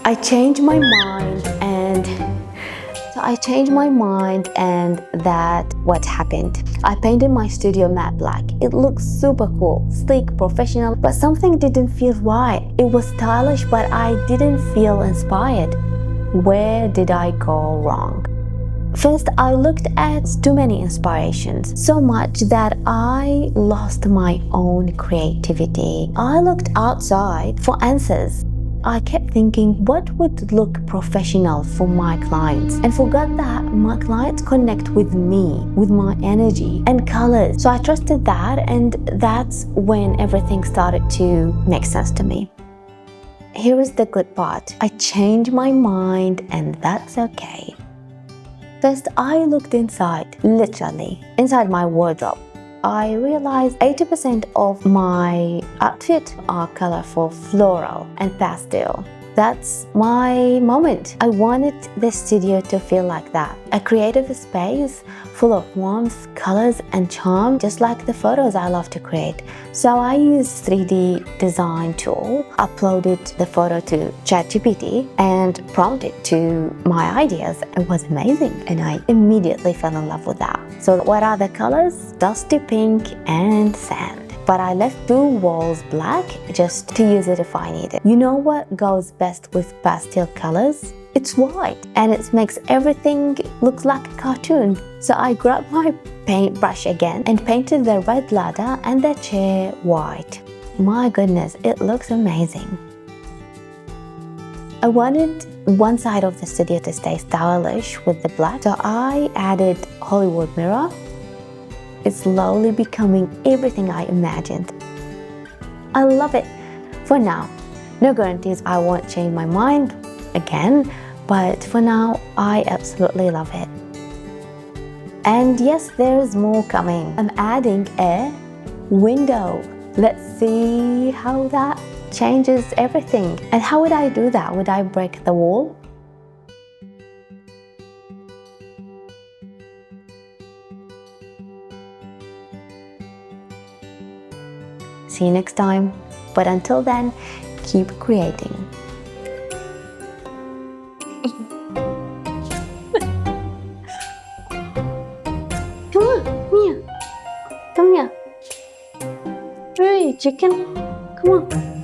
I changed my mind and that's what happened. I painted my studio matte black. It looks super cool, sleek, professional, but something didn't feel right. It was stylish, but I didn't feel inspired. Where did I go wrong? First, I looked at too many inspirations, so much that I lost my own creativity. I looked outside for answers. I kept thinking what would look professional for my clients and forgot that my clients connect with me, with my energy and colors. So I trusted that, and that's when everything started to make sense to me. Here is the good part. I changed my mind, and that's okay. First, I looked inside, literally, inside my wardrobe. I realized 80% of my outfit are colorful, floral, and pastel. That's my moment. I wanted the studio to feel like that. A creative space full of warmth, colors, and charm, just like the photos I love to create. So I used 3D design tool, uploaded the photo to ChatGPT, and prompted to my ideas. It was amazing, and I immediately fell in love with that. So what are the colors? Dusty pink and sand. But I left 2 walls black just to use it if I need it. You know what goes best with pastel colors? It's white, and it makes everything look like a cartoon. So I grabbed my paintbrush again and painted the red ladder and the chair white. My goodness, it looks amazing. I wanted one side of the studio to stay stylish with the black, so I added Hollywood mirror. It's slowly becoming everything I imagined. I love it. For now, no guarantees I won't change my mind again, but for now, I absolutely love it. And yes, there is more coming. I'm adding a window. Let's see how that changes everything. And how would I do that? Would I break the wall? See you next time. But until then, keep creating. Come on, Mia. Come here. Hey, chicken. Come on.